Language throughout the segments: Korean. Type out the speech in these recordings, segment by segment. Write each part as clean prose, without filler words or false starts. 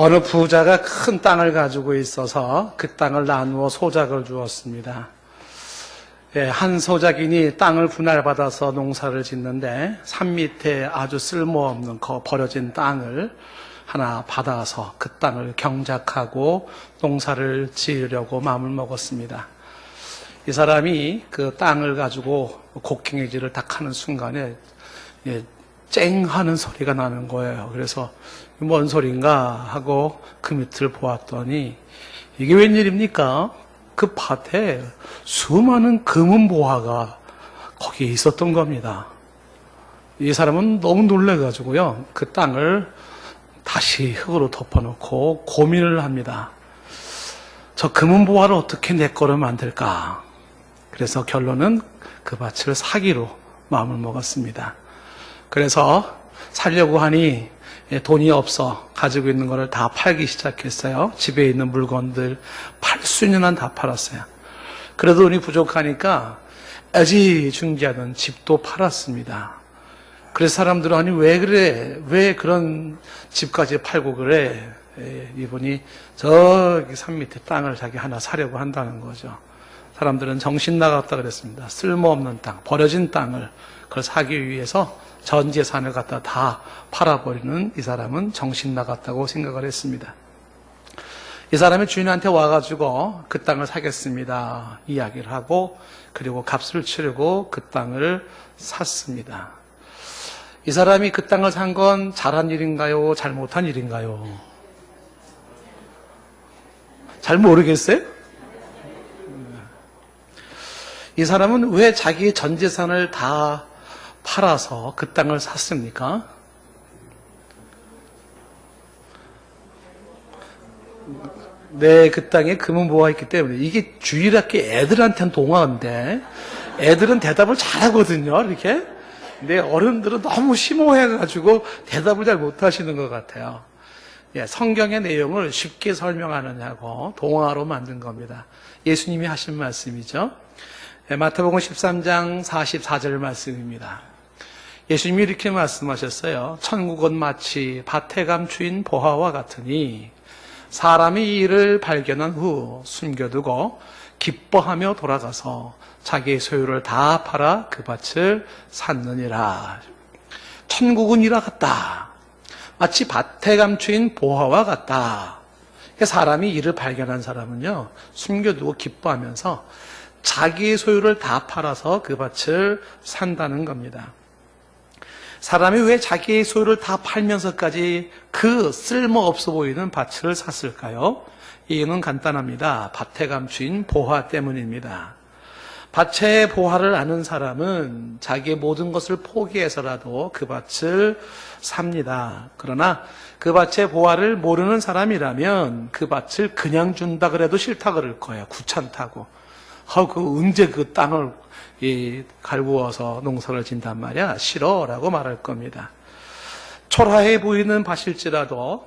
어느 부자가 큰 땅을 가지고 있어서 그 땅을 나누어 소작을 주었습니다. 한 소작인이 땅을 분할받아서 농사를 짓는데 산 밑에 아주 쓸모없는 버려진 땅을 하나 받아서 그 땅을 경작하고 농사를 지으려고 마음을 먹었습니다. 이 사람이 그 땅을 가지고 곡괭이질을 딱 하는 순간에 쨍 하는 소리가 나는 거예요. 그래서 뭔 소린가 하고 그 밑을 보았더니 이게 웬일입니까? 그 밭에 수많은 금은 보화가 거기에 있었던 겁니다. 이 사람은 너무 놀래가지고요, 그 땅을 다시 흙으로 덮어놓고 고민을 합니다. 저 금은 보화를 어떻게 내 거로 만들까? 그래서 결론은 그 밭을 사기로 마음을 먹었습니다. 그래서 살려고 하니 돈이 없어 가지고 있는 거를 다 팔기 시작했어요. 집에 있는 물건들 팔 수 있는 한 다 팔았어요. 그래도 돈이 부족하니까 애지중지하던 집도 팔았습니다. 그래서 사람들은 아니 왜 그래? 왜 그런 집까지 팔고 그래? 이분이 저기 산 밑에 땅을 자기 하나 사려고 한다는 거죠. 사람들은 정신 나갔다 그랬습니다. 쓸모없는 땅, 버려진 땅을 그걸 사기 위해서 전 재산을 갖다 다 팔아버리는 이 사람은 정신 나갔다고 생각을 했습니다. 이 사람이 주인한테 와가지고 그 땅을 사겠습니다 이야기를 하고 그리고 값을 치르고 그 땅을 샀습니다. 이 사람이 그 땅을 산 건 잘한 일인가요? 잘못한 일인가요? 잘 모르겠어요? 이 사람은 왜 자기의 전 재산을 다 팔아서 그 땅을 샀습니까? 네, 그 땅에 금은 보화 있기 때문에. 이게 주일학교 애들한테는 동화인데 애들은 대답을 잘하거든요, 이렇게. 근데 어른들은 너무 심오해가지고 대답을 잘 못하시는 것 같아요. 성경의 내용을 쉽게 설명하느냐고 동화로 만든 겁니다. 예수님이 하신 말씀이죠. 마태복음 13장 44절 말씀입니다. 예수님이 이렇게 말씀하셨어요. 천국은 마치 밭에 감추인 보화와 같으니 사람이 이 일을 발견한 후 숨겨두고 기뻐하며 돌아가서 자기의 소유를 다 팔아 그 밭을 샀느니라. 천국은 이와 같다. 마치 밭에 감추인 보화와 같다. 사람이 이를 발견한 사람은요, 숨겨두고 기뻐하면서 자기의 소유를 다 팔아서 그 밭을 산다는 겁니다. 사람이 왜 자기의 소유를 다 팔면서까지 그 쓸모없어 보이는 밭을 샀을까요? 이유는 간단합니다. 밭에 감추인 보화 때문입니다. 밭의 보화를 아는 사람은 자기의 모든 것을 포기해서라도 그 밭을 삽니다. 그러나 그 밭의 보화를 모르는 사람이라면 그 밭을 그냥 준다 그래도 싫다 그럴 거예요. 귀찮다고. 언제 그 땅을 갈구어서 농사를 진단 말이야? 싫어라고 말할 겁니다. 초라해 보이는 밭일지라도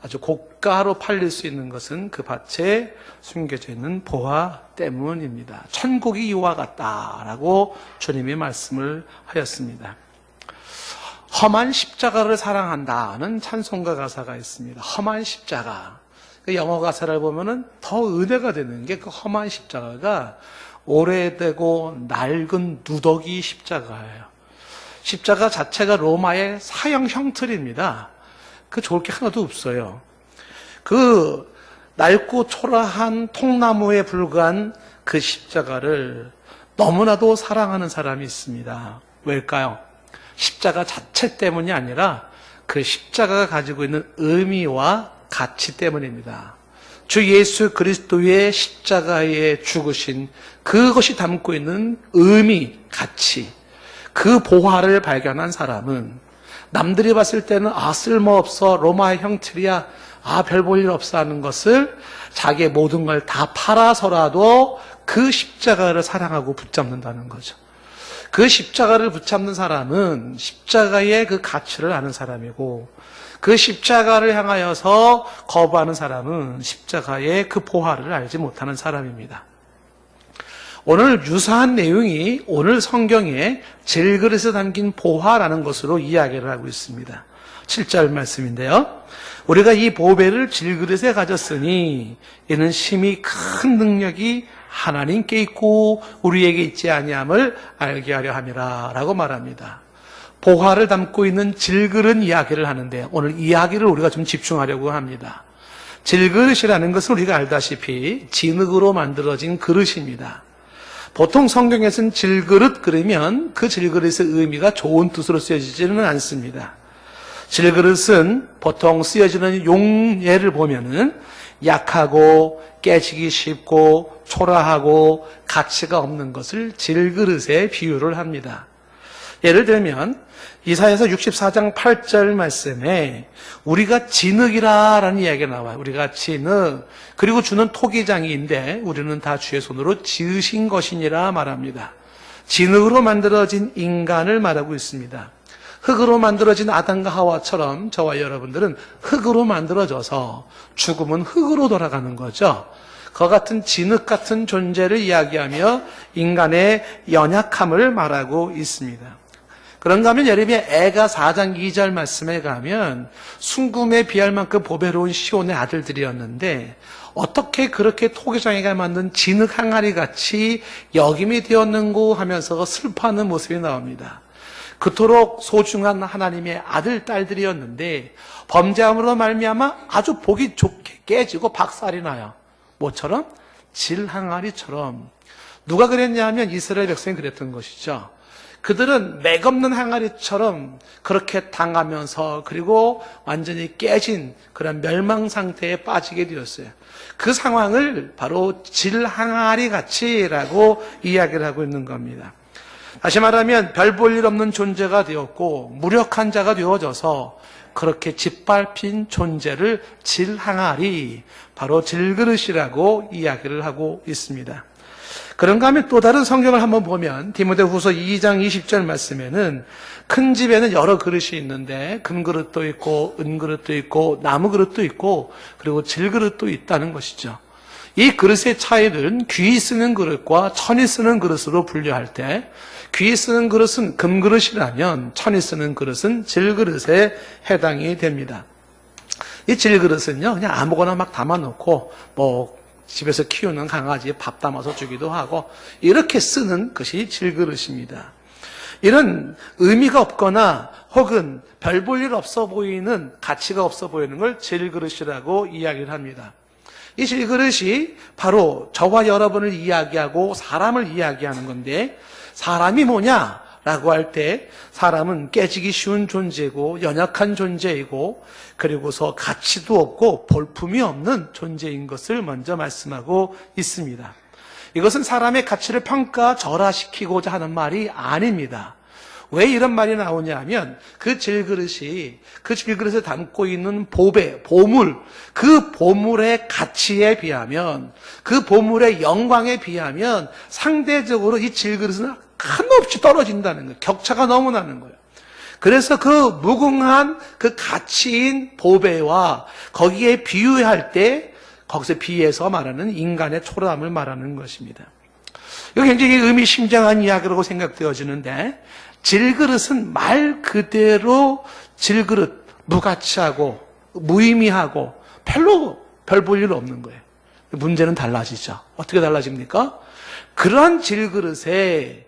아주 고가로 팔릴 수 있는 것은 그 밭에 숨겨져 있는 보화 때문입니다. 천국이 이와 같다라고 주님이 말씀을 하였습니다. 험한 십자가를 사랑한다는 찬송가 가사가 있습니다. 험한 십자가. 그 영어 가사를 보면은 더 은혜가 되는 게 그 험한 십자가가 오래되고 낡은 누더기 십자가예요. 십자가 자체가 로마의 사형 형틀입니다. 그 좋을 게 하나도 없어요. 그 낡고 초라한 통나무에 불과한 그 십자가를 너무나도 사랑하는 사람이 있습니다. 왜일까요? 십자가 자체 때문이 아니라 그 십자가가 가지고 있는 의미와 가치 때문입니다. 주 예수 그리스도의 십자가에 죽으신 그것이 담고 있는 의미, 가치, 그 보화를 발견한 사람은 남들이 봤을 때는 쓸모없어, 로마의 형틀이야, 별 볼 일 없어 하는 것을 자기의 모든 걸 다 팔아서라도 그 십자가를 사랑하고 붙잡는다는 거죠. 그 십자가를 붙잡는 사람은 십자가의 그 가치를 아는 사람이고, 그 십자가를 향하여서 거부하는 사람은 십자가의 그 보화를 알지 못하는 사람입니다. 오늘 유사한 내용이 오늘 성경에 질그릇에 담긴 보화라는 것으로 이야기를 하고 있습니다. 7절 말씀인데요. 우리가 이 보배를 질그릇에 가졌으니 이는 심히 큰 능력이 하나님께 있고 우리에게 있지 아니함을 알게 하려 함이라 라고 말합니다. 보화를 담고 있는 질그릇 이야기를 하는데 오늘 이야기를 우리가 좀 집중하려고 합니다. 질그릇이라는 것은 우리가 알다시피 진흙으로 만들어진 그릇입니다. 보통 성경에서는 질그릇 그러면 그 질그릇의 의미가 좋은 뜻으로 쓰여지지는 않습니다. 질그릇은 보통 쓰여지는 용예를 보면은 약하고 깨지기 쉽고 초라하고 가치가 없는 것을 질그릇에 비유를 합니다. 예를 들면 이사야서 64장 8절 말씀에 우리가 진흙이라는 이야기가 나와요. 우리가 진흙, 그리고 주는 토기장이인데 우리는 다 주의 손으로 지으신 것이니라 말합니다. 진흙으로 만들어진 인간을 말하고 있습니다. 흙으로 만들어진 아담과 하와처럼 저와 여러분들은 흙으로 만들어져서 죽음은 흙으로 돌아가는 거죠. 그와 같은 진흙 같은 존재를 이야기하며 인간의 연약함을 말하고 있습니다. 그런가 하면 예레미야 애가 4장 2절 말씀에 가면 순금에 비할 만큼 보배로운 시온의 아들들이었는데 어떻게 그렇게 토기장이가 만든 진흙 항아리 같이 역임이 되었는고 하면서 슬퍼하는 모습이 나옵니다. 그토록 소중한 하나님의 아들, 딸들이었는데 범죄함으로 말미암아 아주 보기 좋게 깨지고 박살이 나요. 뭐처럼? 질 항아리처럼. 누가 그랬냐 하면 이스라엘 백성이 그랬던 것이죠. 그들은 맥없는 항아리처럼 그렇게 당하면서 그리고 완전히 깨진 그런 멸망 상태에 빠지게 되었어요. 그 상황을 바로 질 항아리 같이라고 이야기를 하고 있는 겁니다. 다시 말하면 별 볼 일 없는 존재가 되었고 무력한 자가 되어져서 그렇게 짓밟힌 존재를 질 항아리, 바로 질그릇이라고 이야기를 하고 있습니다. 그런가 하면 또 다른 성경을 한번 보면 디모데후서 2장 20절 말씀에는 큰 집에는 여러 그릇이 있는데 금그릇도 있고 은그릇도 있고 나무그릇도 있고 그리고 질그릇도 있다는 것이죠. 이 그릇의 차이는 귀 쓰는 그릇과 천이 쓰는 그릇으로 분류할 때 귀 쓰는 그릇은 금그릇이라면 천이 쓰는 그릇은 질그릇에 해당이 됩니다. 이 질그릇은요 그냥 아무거나 막 담아놓고 집에서 키우는 강아지에 밥 담아서 주기도 하고 이렇게 쓰는 것이 질그릇입니다. 이런 의미가 없거나 혹은 별 볼 일 없어 보이는, 가치가 없어 보이는 걸 질그릇이라고 이야기를 합니다. 이 질그릇이 바로 저와 여러분을 이야기하고 사람을 이야기하는 건데 사람이 뭐냐라고 할 때 사람은 깨지기 쉬운 존재고 연약한 존재이고 그리고서 가치도 없고 볼품이 없는 존재인 것을 먼저 말씀하고 있습니다. 이것은 사람의 가치를 평가 절하시키고자 하는 말이 아닙니다. 왜 이런 말이 나오냐 하면 그 질그릇에 담고 있는 보물, 그 보물의 가치에 비하면, 그 보물의 영광에 비하면 상대적으로 이 질그릇은 한없이 떨어진다는 거예요. 격차가 너무 나는 거예요. 그래서 그 무궁한 그 가치인 보배와 거기에 비유할 때 거기서 비해서 말하는 인간의 초라함을 말하는 것입니다. 이거 굉장히 의미심장한 이야기라고 생각되어지는데 질그릇은 말 그대로 질그릇, 무가치하고 무의미하고 별로 별 볼 일 없는 거예요. 문제는 달라지죠. 어떻게 달라집니까? 그러한 질그릇에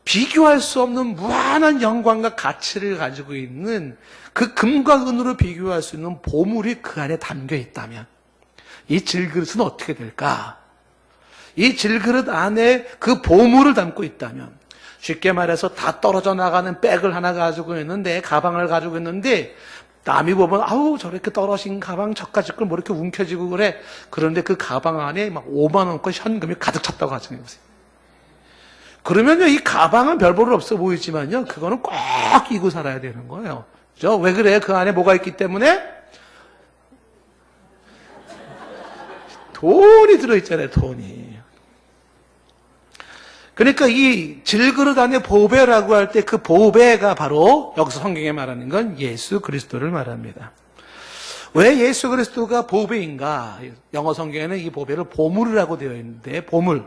비교할 수 없는 무한한 영광과 가치를 가지고 있는 그 금과 은으로 비교할 수 있는 보물이 그 안에 담겨 있다면 이 질그릇은 어떻게 될까? 이 질그릇 안에 그 보물을 담고 있다면 쉽게 말해서 다 떨어져 나가는 백을 하나 가지고 있는데, 가방을 가지고 있는데 남이 보면 아우 저렇게 떨어진 가방 저까지 걸 뭐 이렇게 움켜쥐고 그래. 그런데 그 가방 안에 막 5만 원권 현금이 가득 찼다고 가정해보세요. 그러면요 이 가방은 별 볼 일 없어 보이지만요 그거는 꼭 끼고 살아야 되는 거예요. 그죠? 왜 그래? 그 안에 뭐가 있기 때문에? 돈이 들어있잖아요. 돈이. 그러니까 이 질그릇 안에 보배라고 할 때 그 보배가 바로 여기서 성경에 말하는 건 예수 그리스도를 말합니다. 왜 예수 그리스도가 보배인가? 영어 성경에는 이 보배를 보물이라고 되어 있는데 보물.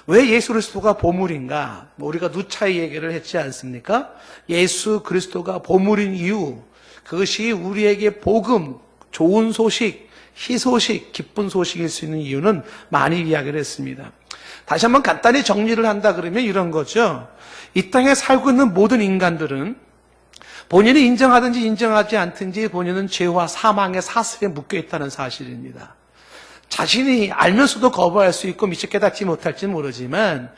왜 예수 그리스도가 보물인가? 우리가 누차이 얘기를 했지 않습니까? 예수 그리스도가 보물인 이유, 그것이 우리에게 복음, 좋은 소식, 희소식, 기쁜 소식일 수 있는 이유는 많이 이야기를 했습니다. 다시 한번 간단히 정리를 한다 그러면 이런 거죠. 이 땅에 살고 있는 모든 인간들은 본인이 인정하든지 인정하지 않든지 본인은 죄와 사망의 사슬에 묶여 있다는 사실입니다. 자신이 알면서도 거부할 수 있고 미처 깨닫지 못할지는 모르지만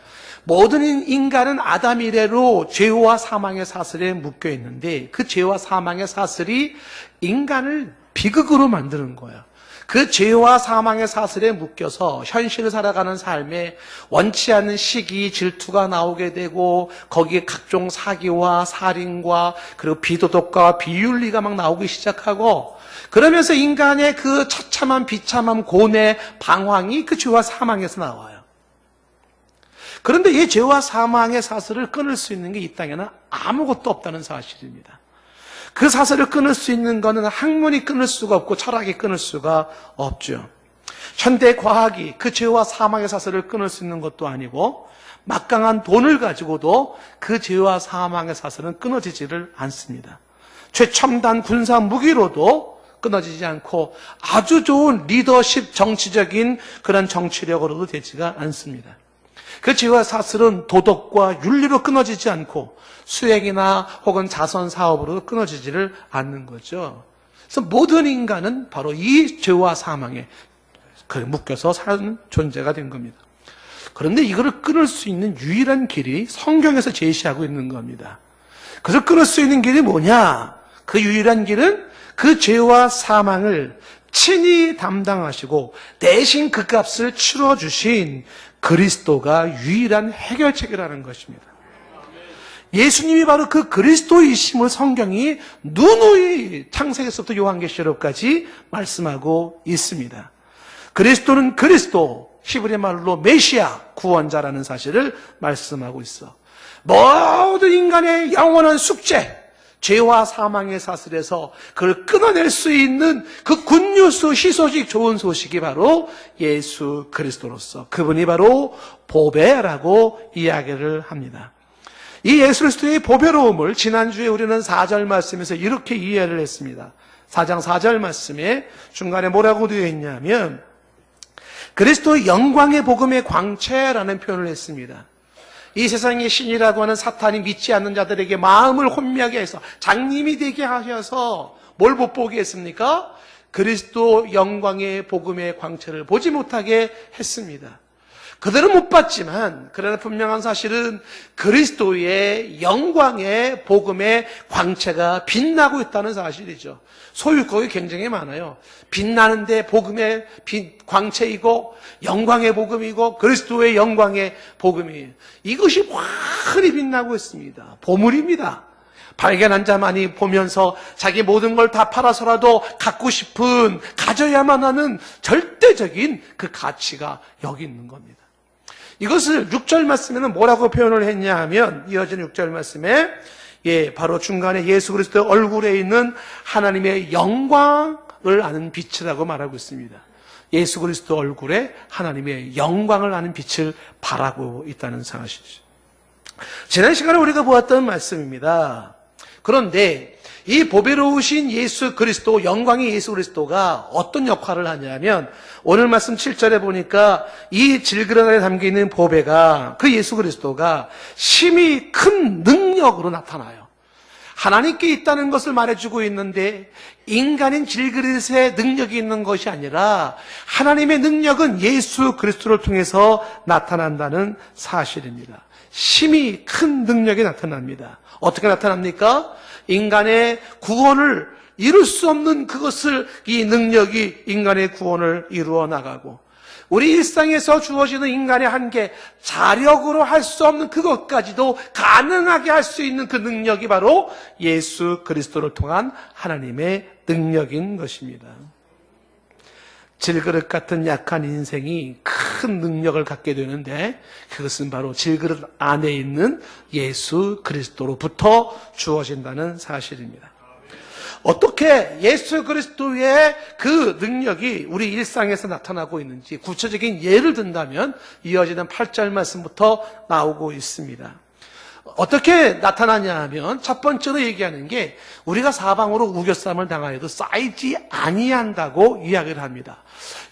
모든 인간은 아담 이래로 죄와 사망의 사슬에 묶여 있는데 그 죄와 사망의 사슬이 인간을 비극으로 만드는 거예요. 그 죄와 사망의 사슬에 묶여서 현실을 살아가는 삶에 원치 않는 시기, 질투가 나오게 되고 거기에 각종 사기와 살인과 그리고 비도덕과 비윤리가 막 나오기 시작하고 그러면서 인간의 그 처참한 비참함, 고뇌, 방황이 그 죄와 사망에서 나와요. 그런데 이 죄와 사망의 사슬을 끊을 수 있는 게 이 땅에는 아무것도 없다는 사실입니다. 그 사슬을 끊을 수 있는 것은 학문이 끊을 수가 없고 철학이 끊을 수가 없죠. 현대 과학이 그 죄와 사망의 사슬을 끊을 수 있는 것도 아니고 막강한 돈을 가지고도 그 죄와 사망의 사슬은 끊어지지를 않습니다. 최첨단 군사 무기로도 끊어지지 않고 아주 좋은 리더십 정치적인 그런 정치력으로도 되지가 않습니다. 그 죄와 사슬은 도덕과 윤리로 끊어지지 않고 수행이나 혹은 자선 사업으로 끊어지지를 않는 거죠. 그래서 모든 인간은 바로 이 죄와 사망에 묶여서 사는 존재가 된 겁니다. 그런데 이거를 끊을 수 있는 유일한 길이 성경에서 제시하고 있는 겁니다. 그래서 끊을 수 있는 길이 뭐냐? 그 유일한 길은 그 죄와 사망을 친히 담당하시고 대신 그 값을 치러주신 그리스도가 유일한 해결책이라는 것입니다. 예수님이 바로 그 그리스도이심을 성경이 누누이 창세기서부터 요한계시록까지 말씀하고 있습니다. 그리스도는 그리스도, 히브리 말로 메시아, 구원자라는 사실을 말씀하고 있어. 모든 인간의 영원한 숙제, 죄와 사망의 사슬에서 그걸 끊어낼 수 있는 그 굿뉴스, 희소식, 좋은 소식이 바로 예수 그리스도로서 그분이 바로 보배라고 이야기를 합니다. 이 예수 그리스도의 보배로움을 지난주에 우리는 4절 말씀에서 이렇게 이해를 했습니다. 4장 4절 말씀에 중간에 뭐라고 되어 있냐면 그리스도의 영광의 복음의 광채라는 표현을 했습니다. 이 세상의 신이라고 하는 사탄이 믿지 않는 자들에게 마음을 혼미하게 해서 장님이 되게 하셔서 뭘 못 보게 했습니까? 그리스도 영광의 복음의 광채를 보지 못하게 했습니다. 그들은 못 봤지만 그러나 분명한 사실은 그리스도의 영광의 복음의 광채가 빛나고 있다는 사실이죠. 소유욕이 굉장히 많아요. 빛나는데 복음의 광채이고 영광의 복음이고 그리스도의 영광의 복음이에요. 이것이 환히 빛나고 있습니다. 보물입니다. 발견한 자만이 보면서 자기 모든 걸 다 팔아서라도 갖고 싶은, 가져야만 하는 절대적인 그 가치가 여기 있는 겁니다. 이것을 6절 말씀에는 뭐라고 표현을 했냐 하면 이어지는 6절 말씀에 바로 중간에 예수 그리스도의 얼굴에 있는 하나님의 영광을 아는 빛이라고 말하고 있습니다. 예수 그리스도 얼굴에 하나님의 영광을 아는 빛을 발하고 있다는 사실이죠. 지난 시간에 우리가 보았던 말씀입니다. 그런데 이 보배로우신 예수 그리스도, 영광의 예수 그리스도가 어떤 역할을 하냐면 오늘 말씀 7절에 보니까 이 질그릇 안에 담겨있는 보배가 그 예수 그리스도가 심히 큰 능력으로 나타나요. 하나님께 있다는 것을 말해주고 있는데 인간인 질그릇에 능력이 있는 것이 아니라 하나님의 능력은 예수 그리스도를 통해서 나타난다는 사실입니다. 심히 큰 능력이 나타납니다. 어떻게 나타납니까? 인간의 구원을 이룰 수 없는 그것을 이 능력이 인간의 구원을 이루어 나가고 우리 일상에서 주어지는 인간의 한계, 자력으로 할 수 없는 그것까지도 가능하게 할 수 있는 그 능력이 바로 예수 그리스도를 통한 하나님의 능력인 것입니다. 질그릇 같은 약한 인생이 큰 능력을 갖게 되는데 그것은 바로 질그릇 안에 있는 예수 그리스도로부터 주어진다는 사실입니다. 어떻게 예수 그리스도의 그 능력이 우리 일상에서 나타나고 있는지 구체적인 예를 든다면 이어지는 8절 말씀부터 나오고 있습니다. 어떻게 나타나냐 하면 첫 번째로 얘기하는 게 우리가 사방으로 우겨쌈을 당하여도 쌓이지 아니한다고 이야기를 합니다.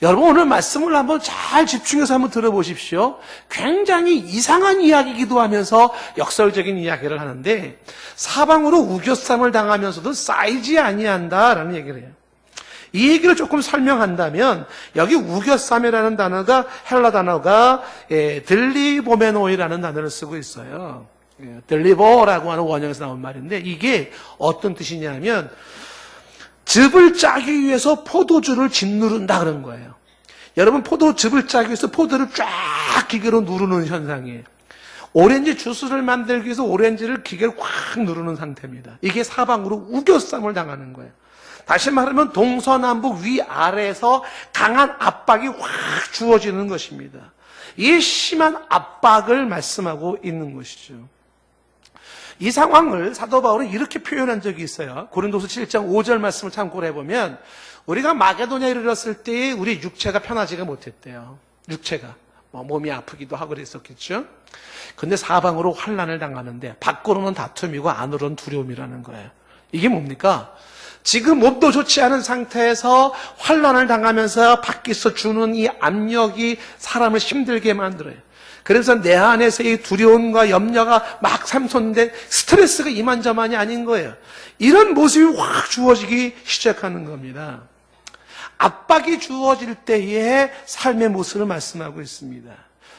여러분 오늘 말씀을 한번 잘 집중해서 한번 들어보십시오. 굉장히 이상한 이야기이기도 하면서 역설적인 이야기를 하는데 사방으로 우겨쌈을 당하면서도 쌓이지 아니한다라는 얘기를 해요. 이 얘기를 조금 설명한다면 여기 우겨쌈이라는 단어가 헬라 단어가 들리보메노이라는 단어를 쓰고 있어요. 들리보라고 하는 원형에서 나온 말인데 이게 어떤 뜻이냐면 즙을 짜기 위해서 포도주를 짓누른다 그런 거예요. 여러분 포도즙을 짜기 위해서 포도를 쫙 기계로 누르는 현상이에요. 오렌지 주스를 만들기 위해서 오렌지를 기계로 확 누르는 상태입니다. 이게 사방으로 우겨쌈을 당하는 거예요. 다시 말하면 동서남북 위아래에서 강한 압박이 확 주어지는 것입니다. 이 심한 압박을 말씀하고 있는 것이죠. 이 상황을 사도 바울은 이렇게 표현한 적이 있어요. 고린도서 7장 5절 말씀을 참고를 해보면 우리가 마게도냐에 이르렀을 때 우리 육체가 편하지가 못했대요. 육체가 몸이 아프기도 하고 그랬었겠죠. 근데 사방으로 환난을 당하는데 밖으로는 다툼이고 안으로는 두려움이라는 거예요. 이게 뭡니까? 지금 몸도 좋지 않은 상태에서 환난을 당하면서 밖에서 주는 이 압력이 사람을 힘들게 만들어요. 그래서 내 안에서의 두려움과 염려가 막 샘솟는데 스트레스가 이만저만이 아닌 거예요. 이런 모습이 확 주어지기 시작하는 겁니다. 압박이 주어질 때의 삶의 모습을 말씀하고 있습니다.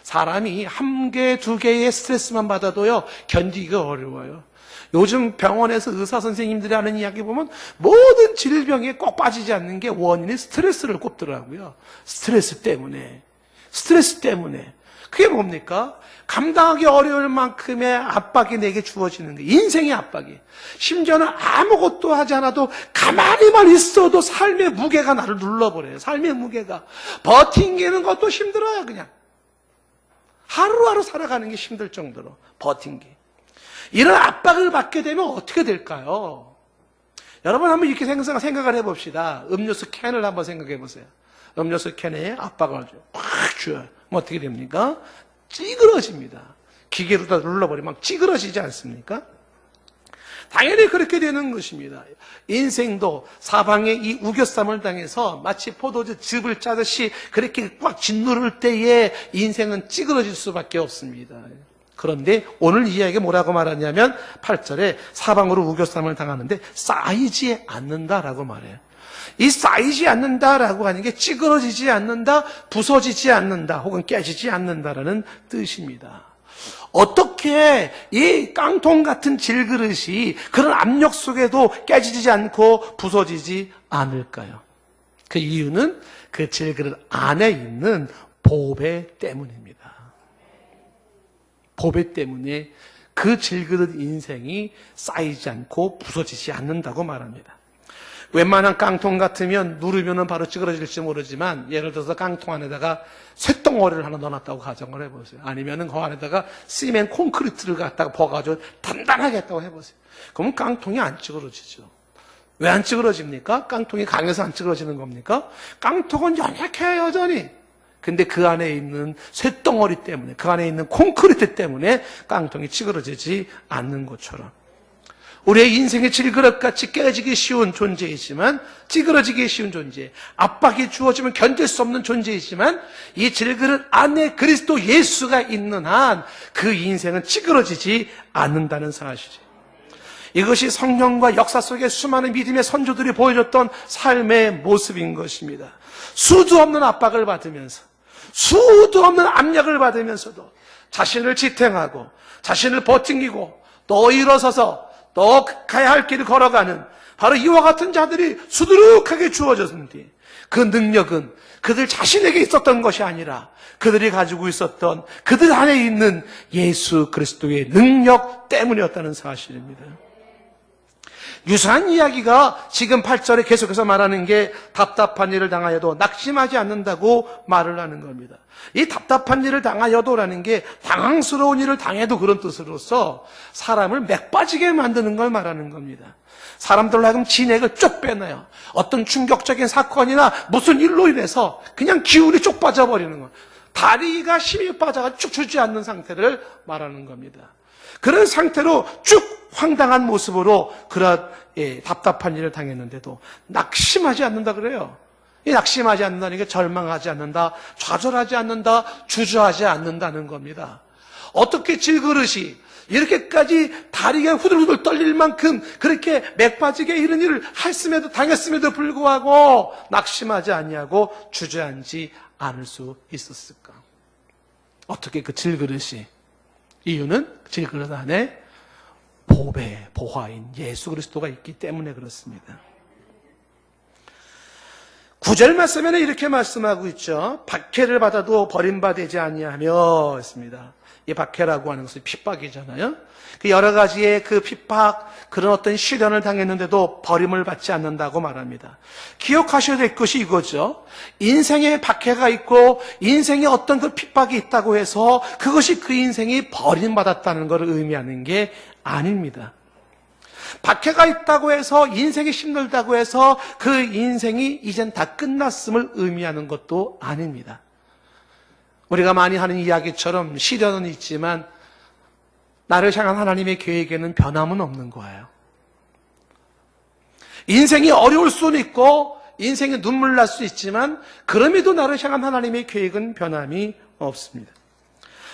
사람이 한 개, 두 개의 스트레스만 받아도요, 견디기가 어려워요. 요즘 병원에서 의사 선생님들이 하는 이야기 보면 모든 질병에 꼭 빠지지 않는 게 원인이 스트레스를 꼽더라고요. 스트레스 때문에. 그게 뭡니까? 감당하기 어려울 만큼의 압박이 내게 주어지는 거예요. 인생의 압박이. 심지어는 아무것도 하지 않아도 가만히만 있어도 삶의 무게가 나를 눌러버려요. 삶의 무게가. 버팅기는 것도 힘들어요, 그냥. 하루하루 살아가는 게 힘들 정도로 버팅기. 이런 압박을 받게 되면 어떻게 될까요? 여러분 한번 이렇게 생각을 해봅시다. 음료수 캔을 한번 생각해 보세요. 음료수 캔에 압박을 확 줘요. 그럼 어떻게 됩니까? 찌그러집니다. 기계로 다 눌러버리면 막 찌그러지지 않습니까? 당연히 그렇게 되는 것입니다. 인생도 사방에 이 우겨쌈을 당해서 마치 포도주 즙을 짜듯이 그렇게 꽉 짓누를 때에 인생은 찌그러질 수밖에 없습니다. 그런데 오늘 이야기가 뭐라고 말하냐면 8절에 사방으로 우겨쌈을 당하는데 쌓이지 않는다라고 말해요. 이 쌓이지 않는다라고 하는 게 찌그러지지 않는다, 부서지지 않는다, 혹은 깨지지 않는다라는 뜻입니다. 어떻게 이 깡통 같은 질그릇이 그런 압력 속에도 깨지지 않고 부서지지 않을까요? 그 이유는 그 질그릇 안에 있는 보배 때문입니다. 보배 때문에 그 질그릇 인생이 쌓이지 않고 부서지지 않는다고 말합니다. 웬만한 깡통 같으면 누르면 바로 찌그러질지 모르지만 예를 들어서 깡통 안에다가 쇳덩어리를 하나 넣어놨다고 가정을 해보세요. 아니면 그 안에다가 시멘 콘크리트를 갖다가 버가지고 단단하게 했다고 해보세요. 그러면 깡통이 안 찌그러지죠. 왜 안 찌그러집니까? 깡통이 강해서 안 찌그러지는 겁니까? 깡통은 연약해요, 여전히. 근데 그 안에 있는 쇳덩어리 때문에, 그 안에 있는 콘크리트 때문에 깡통이 찌그러지지 않는 것처럼 우리의 인생의 질그릇같이 깨지기 쉬운 존재이지만, 찌그러지기 쉬운 존재, 압박이 주어지면 견딜 수 없는 존재이지만 이 질그릇 안에 그리스도 예수가 있는 한 그 인생은 찌그러지지 않는다는 사실이죠. 이것이 성령과 역사 속에 수많은 믿음의 선조들이 보여줬던 삶의 모습인 것입니다. 수도 없는 압박을 받으면서, 수도 없는 압력을 받으면서도 자신을 지탱하고 자신을 버팅기고 또 일어서서 또 가야 할 길을 걸어가는 바로 이와 같은 자들이 수두룩하게 주어졌는데 그 능력은 그들 자신에게 있었던 것이 아니라 그들이 가지고 있었던 그들 안에 있는 예수 그리스도의 능력 때문이었다는 사실입니다. 유사한 이야기가 지금 8절에 계속해서 말하는 게 답답한 일을 당하여도 낙심하지 않는다고 말을 하는 겁니다. 이 답답한 일을 당하여도라는 게 당황스러운 일을 당해도 그런 뜻으로서 사람을 맥 빠지게 만드는 걸 말하는 겁니다. 사람들로 하여금 진액을 쭉 빼놔요. 어떤 충격적인 사건이나 무슨 일로 인해서 그냥 기운이 쭉 빠져버리는 거예요. 다리가 힘이 빠져가 쭉 주지 않는 상태를 말하는 겁니다. 그런 상태로 쭉 황당한 모습으로 그런 답답한 일을 당했는데도 낙심하지 않는다 그래요. 이 낙심하지 않는다는 게 절망하지 않는다, 좌절하지 않는다, 주저하지 않는다는 겁니다. 어떻게 질그릇이 이렇게까지 다리가 후들후들 떨릴 만큼 그렇게 맥 빠지게 이런 일을 당했음에도 불구하고 낙심하지 않냐고 주저앉지 않을 수 있었을까? 어떻게 그 질그릇이, 이유는 질그릇 안에 보배, 보화인 예수 그리스도가 있기 때문에 그렇습니다. 9절 말씀에는 이렇게 말씀하고 있죠. 박해를 받아도 버림받지 아니하며 했습니다. 이 박해라고 하는 것은 핍박이잖아요. 그 여러 가지의 그 핍박, 그런 어떤 시련을 당했는데도 버림을 받지 않는다고 말합니다. 기억하셔야 될 것이 이거죠. 인생에 박해가 있고 인생에 어떤 그 핍박이 있다고 해서 그것이 그 인생이 버림받았다는 것을 의미하는 게 아닙니다. 박해가 있다고 해서 인생이 힘들다고 해서 그 인생이 이젠 다 끝났음을 의미하는 것도 아닙니다. 우리가 많이 하는 이야기처럼 시련은 있지만 나를 향한 하나님의 계획에는 변함은 없는 거예요. 인생이 어려울 수는 있고 인생에 눈물 날 수 있지만 그럼에도 나를 향한 하나님의 계획은 변함이 없습니다.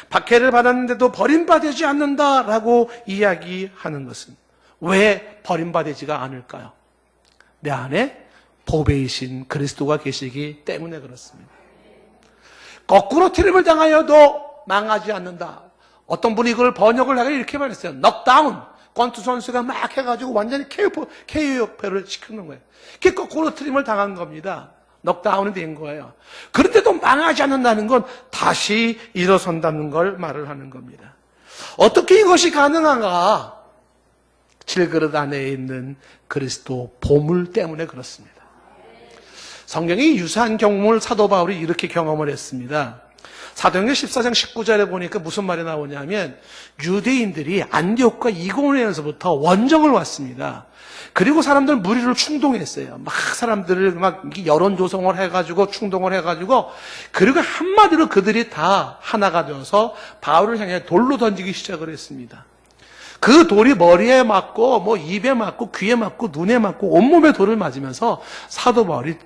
박해를 받았는데도 버림받지 않는다라고 이야기하는 것은 왜 버림받지가 않을까요? 내 안에 보배이신 그리스도가 계시기 때문에 그렇습니다. 거꾸로 트림을 당하여도 망하지 않는다. 어떤 분이 그걸 번역을 하고 이렇게 말했어요. 넉다운. 권투 선수가 막 해가지고 완전히 KO를 시키는 거예요. 그게 거꾸로 트림을 당한 겁니다. 넉다운이 된 거예요. 그런데도 망하지 않는다는 건 다시 일어선다는 걸 말을 하는 겁니다. 어떻게 이것이 가능한가? 질그릇 안에 있는 그리스도 보물 때문에 그렇습니다. 성경이 유사한 경험을 사도 바울이 이렇게 경험을 했습니다. 사도행전 14장 19절에 보니까 무슨 말이 나오냐면 유대인들이 안디옥과 이고니온에서부터 원정을 왔습니다. 그리고 사람들 무리를 충동했어요. 막 사람들을 막 여론 조성을 해가지고 충동을 해가지고 그리고 한마디로 그들이 다 하나가 되어서 바울을 향해 돌로 던지기 시작을 했습니다. 그 돌이 머리에 맞고 뭐 입에 맞고 귀에 맞고 눈에 맞고 온몸에 돌을 맞으면서 사도 바울이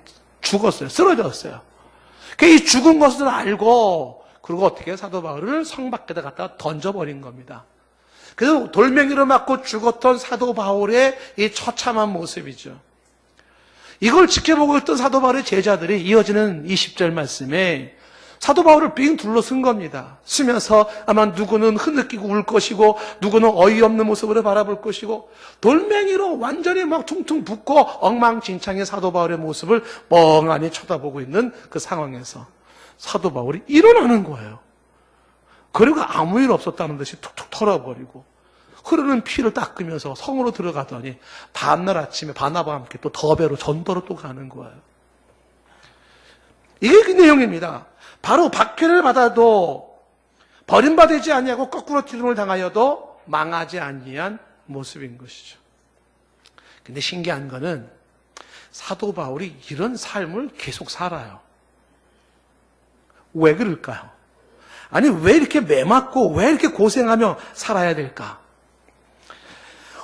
죽었어요. 쓰러졌어요. 이 죽은 것을 알고 그리고 어떻게 사도 바울을 성 밖에다 갖다 던져버린 겁니다. 그래서 돌멩이로 맞고 죽었던 사도 바울의 이 처참한 모습이죠. 이걸 지켜보고 있던 사도 바울의 제자들이 이어지는 20절 말씀에 사도 바울을 빙 둘러쓴 겁니다. 쓰면서 아마 누구는 흐느끼고 울 것이고 누구는 어이없는 모습으로 바라볼 것이고 돌멩이로 완전히 막 퉁퉁 붓고 엉망진창의 사도 바울의 모습을 멍하니 쳐다보고 있는 그 상황에서 사도 바울이 일어나는 거예요. 그리고 아무 일 없었다는 듯이 툭툭 털어버리고 흐르는 피를 닦으면서 성으로 들어가더니 다음날 아침에 바나바와 함께 또 더베로 전도로 또 가는 거예요. 이게 그 내용입니다. 바로 박해를 받아도 버림받지 아니하고 거꾸로 트림을 당하여도 망하지 아니한 모습인 것이죠. 근데 신기한 거는 사도 바울이 이런 삶을 계속 살아요. 왜 그럴까요? 아니 왜 이렇게 매맞고 왜 이렇게 고생하며 살아야 될까?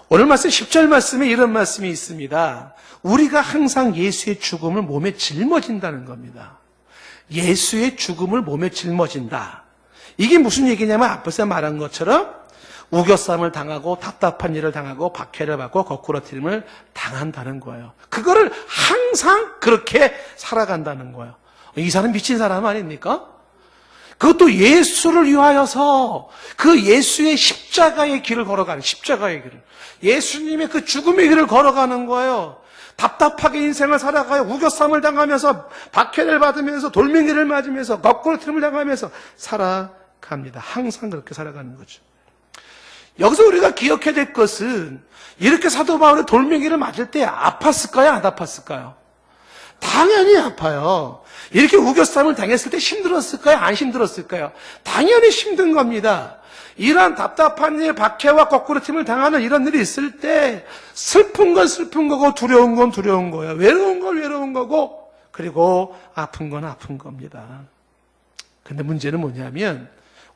오늘 말씀 10절 말씀에 이런 말씀이 있습니다. 우리가 항상 예수의 죽음을 몸에 짊어진다는 겁니다. 예수의 죽음을 몸에 짊어진다. 이게 무슨 얘기냐면 앞에서 말한 것처럼 우겨쌈을 당하고 답답한 일을 당하고 박해를 받고 거꾸로 트림을 당한다는 거예요. 그거를 항상 그렇게 살아간다는 거예요. 이 사람 미친 사람 아닙니까? 그것도 예수를 위하여서 그 예수의 십자가의 길을 걸어가는 십자가의 길을 예수님의 그 죽음의 길을 걸어가는 거예요. 답답하게 인생을 살아가요. 우겨쌈을 당하면서 박해를 받으면서 돌멩이를 맞으면서 거꾸로 트림을 당하면서 살아갑니다. 항상 그렇게 살아가는 거죠. 여기서 우리가 기억해야 될 것은 이렇게 사도 바울이 돌멩이를 맞을 때 아팠을까요? 안 아팠을까요? 당연히 아파요. 이렇게 우겨쌈을 당했을 때 힘들었을까요? 안 힘들었을까요? 당연히 힘든 겁니다. 이러한 답답한 일, 박해와 거꾸로 트림을 당하는 이런 일이 있을 때 슬픈 건 슬픈 거고 두려운 건 두려운 거예요. 외로운 건 외로운 거고 그리고 아픈 건 아픈 겁니다. 근데 문제는 뭐냐면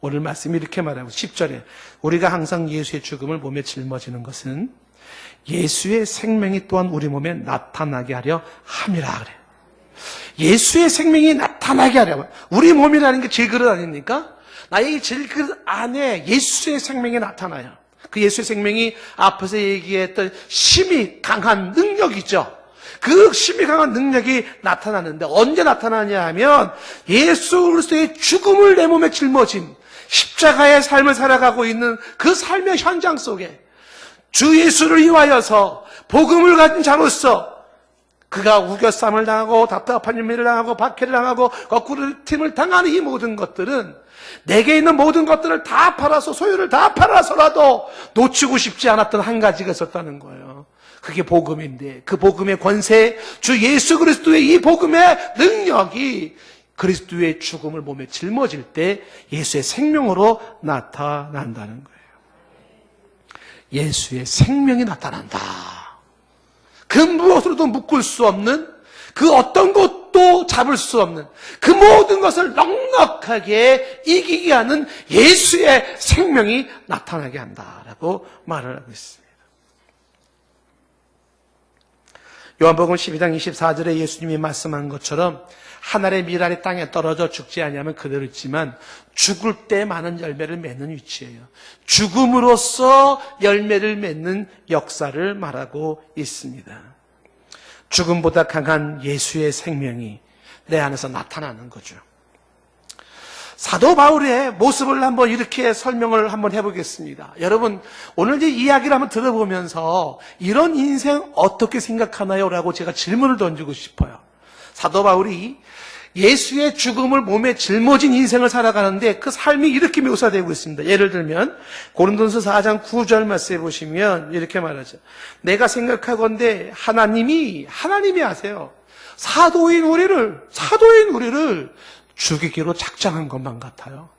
오늘 말씀이 이렇게 말하고 10절에 우리가 항상 예수의 죽음을 몸에 짊어지는 것은 예수의 생명이 또한 우리 몸에 나타나게 하려 함이라 그래요. 예수의 생명이 나타나게 하려. 우리 몸이라는 게 질그릇 아닙니까? 나의 질그릇 안에 예수의 생명이 나타나요. 그 예수의 생명이 앞에서 얘기했던 힘이 강한 능력이죠. 그 힘이 강한 능력이 나타나는데 언제 나타나냐 하면 예수 그리스도의 죽음을 내 몸에 짊어진 십자가의 삶을 살아가고 있는 그 삶의 현장 속에 주 예수를 위하여서 복음을 가진 자로서 그가 우겨쌈을 당하고 답답한 일을 당하고 박해를 당하고 거꾸로 팀을 당하는 이 모든 것들은 내게 있는 모든 것들을 다 팔아서 소유를 다 팔아서라도 놓치고 싶지 않았던 한 가지가 있었다는 거예요. 그게 복음인데 그 복음의 권세, 주 예수 그리스도의 이 복음의 능력이 그리스도의 죽음을 몸에 짊어질 때 예수의 생명으로 나타난다는 거예요. 예수의 생명이 나타난다. 그 무엇으로도 묶을 수 없는, 그 어떤 것도 잡을 수 없는 그 모든 것을 넉넉하게 이기게 하는 예수의 생명이 나타나게 한다라고 말을 하고 있습니다. 요한복음 12장 24절에 예수님이 말씀한 것처럼 한 알의 밀알이 땅에 떨어져 죽지 아니하면 그대로 있지만 죽을 때 많은 열매를 맺는 위치예요. 죽음으로써 열매를 맺는 역사를 말하고 있습니다. 죽음보다 강한 예수의 생명이 내 안에서 나타나는 거죠. 사도 바울의 모습을 한번 이렇게 설명을 한번 해보겠습니다. 여러분, 오늘 이제 이야기를 한번 들어보면서 이런 인생 어떻게 생각하나요? 라고 제가 질문을 던지고 싶어요. 사도 바울이 예수의 죽음을 몸에 짊어진 인생을 살아가는데 그 삶이 이렇게 묘사되고 있습니다. 예를 들면 고린도서 4장 9절 말씀해 보시면 이렇게 말하죠. 내가 생각하건대 하나님이 아세요. 사도인 우리를 죽이기로 작정한 것만 같아요.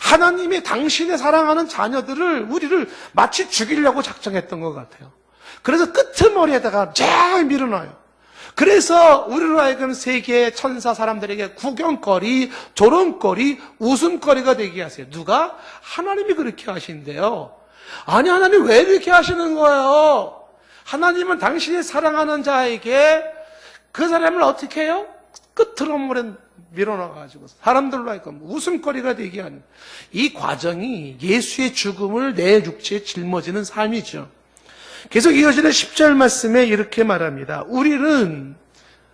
하나님이 당신의 사랑하는 자녀들을 우리를 마치 죽이려고 작정했던 것 같아요. 그래서 끄트머리에다가 쫙 밀어넣어요. 그래서 우리로 하여금 세계의 천사 사람들에게 구경거리, 조롱거리, 웃음거리가 되게 하세요. 누가? 하나님이 그렇게 하신대요. 아니, 하나님 왜 이렇게 하시는 거예요? 하나님은 당신이 사랑하는 자에게 그 사람을 어떻게 해요? 끄트머리에 밀어넣어가지고 사람들로 하여금 웃음거리가 되게 하는 이 과정이 예수의 죽음을 내 육체에 짊어지는 삶이죠. 계속 이어지는 10절 말씀에 이렇게 말합니다. 우리는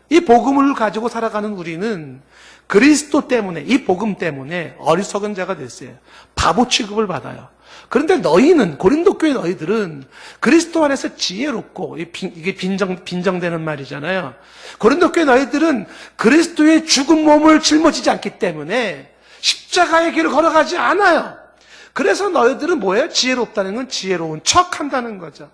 이 복음을 가지고 살아가는 우리는 그리스도 때문에 이 복음 때문에 어리석은 자가 됐어요. 바보 취급을 받아요. 그런데 너희는 고린도 교회 너희들은 그리스도 안에서 지혜롭고 이게 빈정되는 말이잖아요. 고린도 교회 너희들은 그리스도의 죽은 몸을 짊어지지 않기 때문에 십자가의 길을 걸어가지 않아요. 그래서 너희들은 뭐예요? 지혜롭다는 건 지혜로운 척한다는 거죠.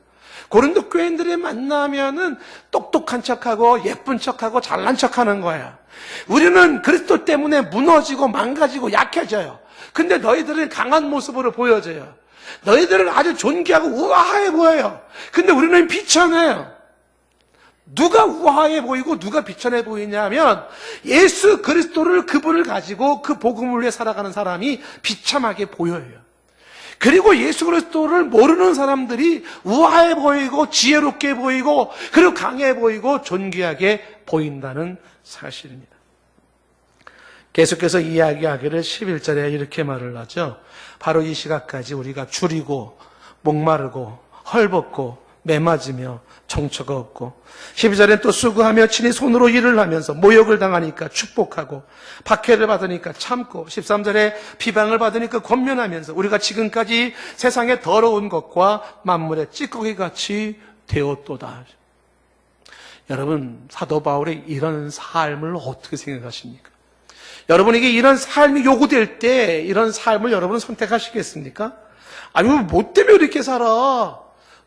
고린도 교인들이 만나면은 똑똑한 척하고 예쁜 척하고 잘난 척하는 거야. 우리는 그리스도 때문에 무너지고 망가지고 약해져요. 근데 너희들은 강한 모습으로 보여져요. 너희들은 아주 존귀하고 우아해 보여요. 근데 우리는 비천해요. 누가 우아해 보이고 누가 비천해 보이냐면 예수 그리스도를 그분을 가지고 그 복음을 위해 살아가는 사람이 비참하게 보여요. 그리고 예수 그리스도를 모르는 사람들이 우아해 보이고 지혜롭게 보이고 그리고 강해 보이고 존귀하게 보인다는 사실입니다. 계속해서 이야기하기를 11절에 이렇게 말을 하죠. 바로 이 시각까지 우리가 줄이고 목마르고 헐벗고 매맞으며 정처가 없고 12절에 또 수고하며 친히 손으로 일을 하면서 모욕을 당하니까 축복하고 박해를 받으니까 참고 13절에 비방을 받으니까 권면하면서 우리가 지금까지 세상의 더러운 것과 만물의 찌꺼기같이 되었도다. 여러분, 사도 바울의 이런 삶을 어떻게 생각하십니까? 여러분에게 이런 삶이 요구될 때 이런 삶을 여러분은 선택하시겠습니까? 아니면 뭐 때문에 이렇게 살아?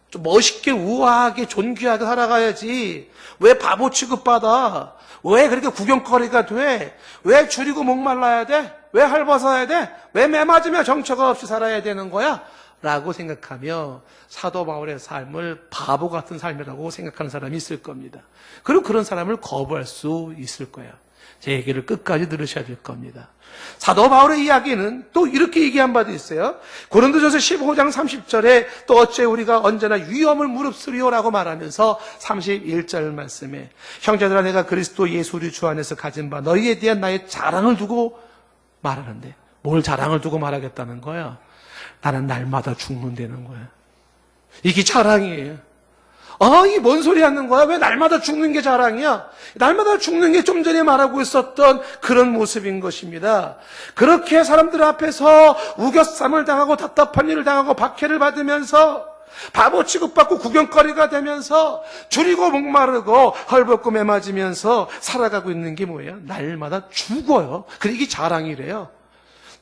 좀 멋있게 우아하게 존귀하게 살아가야지. 왜 바보 취급받아? 왜 그렇게 구경거리가 돼? 왜 줄이고 목말라야 돼? 왜 헐벗어야 돼? 왜 매맞으며 정처가 없이 살아야 되는 거야? 라고 생각하며 사도 바울의 삶을 바보 같은 삶이라고 생각하는 사람이 있을 겁니다. 그리고 그런 사람을 거부할 수 있을 거예요. 제 얘기를 끝까지 들으셔야 될 겁니다. 사도 바울의 이야기는 또 이렇게 얘기한 바도 있어요. 고린도전서 15장 30절에 또 어째 우리가 언제나 위험을 무릅쓰리오라고 말하면서 31절 말씀에 형제들아 내가 그리스도 예수 우리 주 안에서 가진 바 너희에 대한 나의 자랑을 두고 말하는데 뭘 자랑을 두고 말하겠다는 거야? 나는 날마다 죽는다는 거야. 이게 자랑이에요. 이게 뭔 소리 하는 거야? 왜 날마다 죽는 게 자랑이야? 날마다 죽는 게 좀 전에 말하고 있었던 그런 모습인 것입니다. 그렇게 사람들 앞에서 우겨쌈을 당하고 답답한 일을 당하고 박해를 받으면서 바보 취급받고 구경거리가 되면서 줄이고 목마르고 헐벗고 매맞으면서 살아가고 있는 게 뭐예요? 날마다 죽어요. 그래 이게 자랑이래요.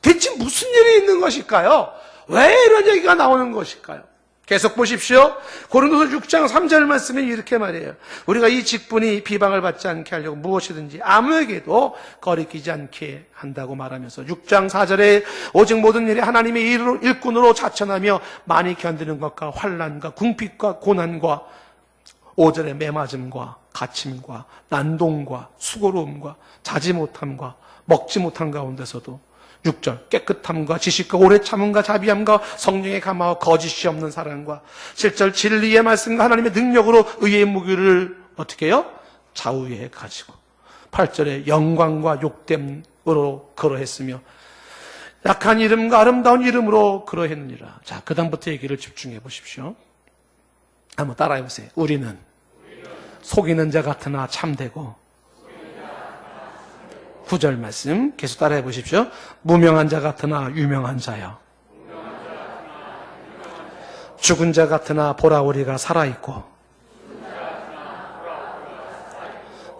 대체 무슨 일이 있는 것일까요? 왜 이런 얘기가 나오는 것일까요? 계속 보십시오. 고린도서 6장 3절 말씀에 이렇게 말해요. 우리가 이 직분이 비방을 받지 않게 하려고 무엇이든지 아무에게도 거리끼지 않게 한다고 말하면서 6장 4절에 오직 모든 일에 하나님의 일꾼으로 자천하며 많이 견디는 것과 환난과 궁핍과 고난과 5절에 매맞음과 갇힘과 난동과 수고로움과 자지 못함과 먹지 못한 가운데서도 6절 깨끗함과 지식과 오래 참음과 자비함과 성령의 감화와 거짓이 없는 사랑과 7절 진리의 말씀과 하나님의 능력으로 의의 무기를 어떻게 해요? 좌우에 가지고 8절에 영광과 욕됨으로 그러했으며 약한 이름과 아름다운 이름으로 그러했느니라. 자, 그 다음부터 얘기를 집중해 보십시오. 한번 따라해 보세요. 우리는 속이는 자 같으나 참되고 9절 말씀 계속 따라해 보십시오. 무명한 자 같으나 유명한 자여 죽은 자 같으나 보라 우리가 살아있고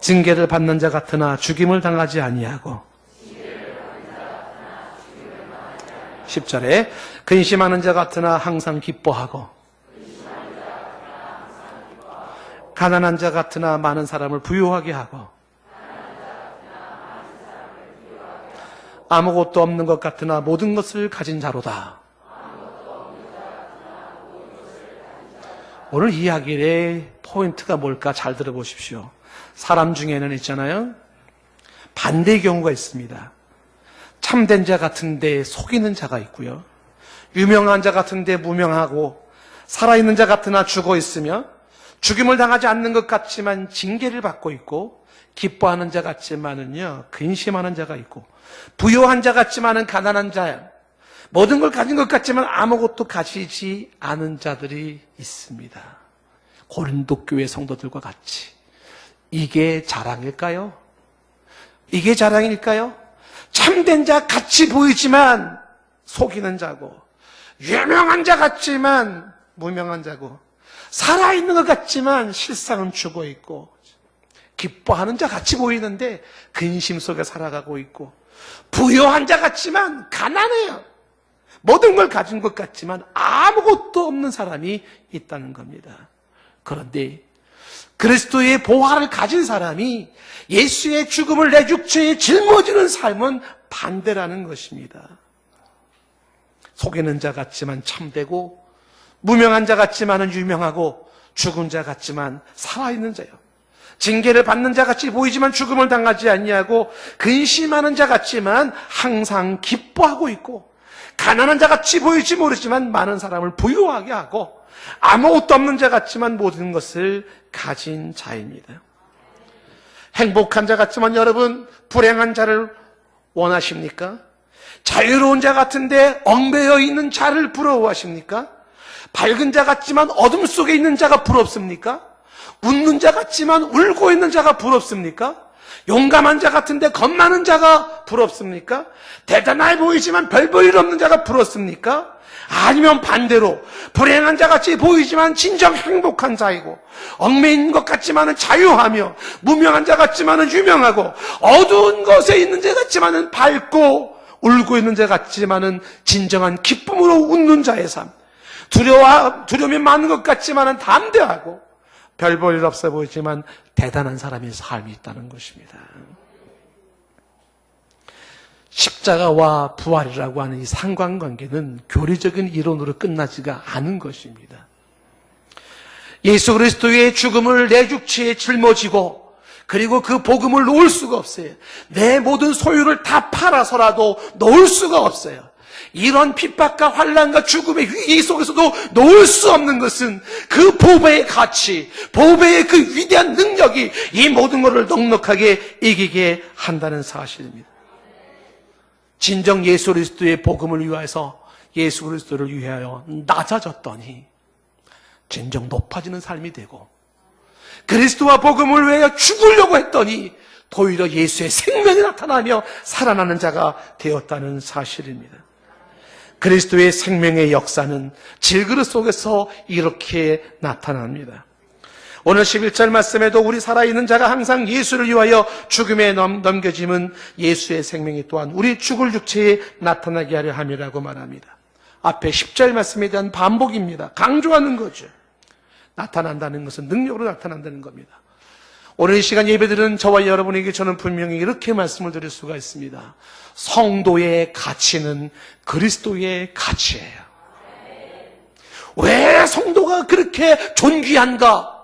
징계를 받는 자 같으나 죽임을 당하지 아니하고 10절에 근심하는 자 같으나 항상 기뻐하고 가난한 자 같으나 많은 사람을 부유하게 하고 아무것도 없는 것 같으나 모든 것을 가진 자로다. 오늘 이야기의 포인트가 뭘까 잘 들어보십시오. 사람 중에는 있잖아요. 반대의 경우가 있습니다. 참된 자 같은데 속이는 자가 있고요. 유명한 자 같은데 무명하고 살아있는 자 같으나 죽어 있으며 죽임을 당하지 않는 것 같지만 징계를 받고 있고 기뻐하는 자 같지만은요 근심하는 자가 있고 부유한 자 같지만은 가난한 자야 모든 걸 가진 것 같지만 아무것도 가지지 않은 자들이 있습니다. 고린도 교회 성도들과 같이 이게 자랑일까요? 이게 자랑일까요? 참된 자 같이 보이지만 속이는 자고 유명한 자 같지만 무명한 자고 살아있는 것 같지만 실상은 죽어 있고 기뻐하는 자 같이 보이는데 근심 속에 살아가고 있고 부유한 자 같지만 가난해요. 모든 걸 가진 것 같지만 아무것도 없는 사람이 있다는 겁니다. 그런데 그리스도의 보화를 가진 사람이 예수의 죽음을 내 육체에 짊어지는 삶은 반대라는 것입니다. 속이는 자 같지만 참되고 무명한 자 같지만은 유명하고 죽은 자 같지만 살아있는 자요. 징계를 받는 자 같이 보이지만 죽음을 당하지 아니하고 근심하는 자 같지만 항상 기뻐하고 있고 가난한 자 같이 보일지 모르지만 많은 사람을 부유하게 하고 아무것도 없는 자 같지만 모든 것을 가진 자입니다. 행복한 자 같지만 여러분 불행한 자를 원하십니까? 자유로운 자 같은데 얽매여 있는 자를 부러워하십니까? 밝은 자 같지만 어둠 속에 있는 자가 부럽습니까? 웃는 자 같지만 울고 있는 자가 부럽습니까? 용감한 자 같은데 겁 많은 자가 부럽습니까? 대단해 보이지만 별 볼 일 없는 자가 부럽습니까? 아니면 반대로 불행한 자 같이 보이지만 진정 행복한 자이고 얽매인 것 같지만은 자유하며 무명한 자 같지만은 유명하고 어두운 곳에 있는 자 같지만은 밝고 울고 있는 자 같지만은 진정한 기쁨으로 웃는 자의 삶. 두려움이 많은 것 같지만은 담대하고 별 볼 일 없어 보이지만 대단한 사람의 삶이 있다는 것입니다. 십자가와 부활이라고 하는 이 상관관계는 교리적인 이론으로 끝나지가 않은 것입니다. 예수 그리스도의 죽음을 내 육체에 짊어지고 그리고 그 복음을 놓을 수가 없어요. 내 모든 소유를 다 팔아서라도 놓을 수가 없어요. 이런 핍박과 환난과 죽음의 위기 속에서도 놓을 수 없는 것은 그 보배의 가치, 보배의 그 위대한 능력이 이 모든 것을 넉넉하게 이기게 한다는 사실입니다. 진정 예수 그리스도의 복음을 위하여서 예수 그리스도를 위하여 낮아졌더니 진정 높아지는 삶이 되고, 그리스도와 복음을 위하여 죽으려고 했더니 오히려 예수의 생명이 나타나며 살아나는 자가 되었다는 사실입니다. 그리스도의 생명의 역사는 질그릇 속에서 이렇게 나타납니다. 오늘 11절 말씀에도 우리 살아있는 자가 항상 예수를 위하여 죽음에 넘겨짐은 예수의 생명이 또한 우리 죽을 육체에 나타나게 하려 함이라고 말합니다. 앞에 10절 말씀에 대한 반복입니다. 강조하는 거죠. 나타난다는 것은 능력으로 나타난다는 겁니다. 오늘 이 시간 예배드리는 저와 여러분에게 저는 분명히 이렇게 말씀을 드릴 수가 있습니다. 성도의 가치는 그리스도의 가치예요. 왜 성도가 그렇게 존귀한가?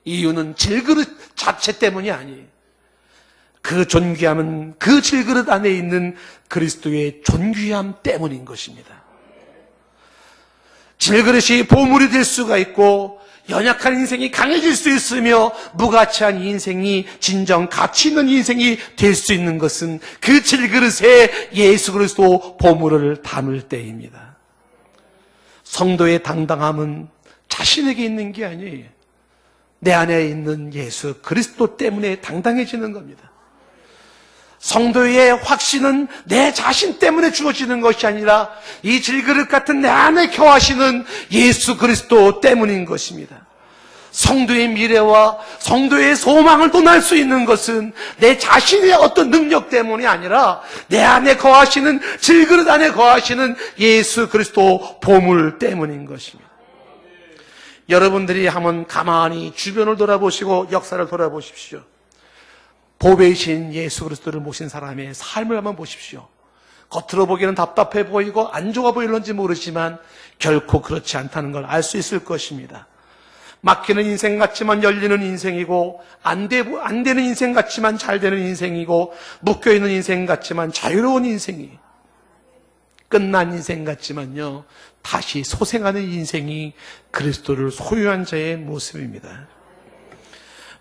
이유는 질그릇 자체 때문이 아니에요. 그 존귀함은 그 질그릇 안에 있는 그리스도의 존귀함 때문인 것입니다. 질그릇이 보물이 될 수가 있고 연약한 인생이 강해질 수 있으며 무가치한 인생이 진정 가치 있는 인생이 될 수 있는 것은 그 질그릇에 예수 그리스도 보물을 담을 때입니다. 성도의 당당함은 자신에게 있는 게 아니에요. 내 안에 있는 예수 그리스도 때문에 당당해지는 겁니다. 성도의 확신은 내 자신 때문에 주어지는 것이 아니라 이 질그릇 같은 내 안에 거하시는 예수 그리스도 때문인 것입니다. 성도의 미래와 성도의 소망을 논할 수 있는 것은 내 자신의 어떤 능력 때문이 아니라 내 안에 거하시는 질그릇 안에 거하시는 예수 그리스도 보물 때문인 것입니다. 여러분들이 한번 가만히 주변을 돌아보시고 역사를 돌아보십시오. 보배이신 예수 그리스도를 모신 사람의 삶을 한번 보십시오. 겉으로 보기에는 답답해 보이고 안 좋아 보일런지 모르지만 결코 그렇지 않다는 걸 알 수 있을 것입니다. 막히는 인생 같지만 열리는 인생이고 안 되는 인생 같지만 잘 되는 인생이고 묶여있는 인생 같지만 자유로운 인생이, 끝난 인생 같지만요 다시 소생하는 인생이 그리스도를 소유한 자의 모습입니다.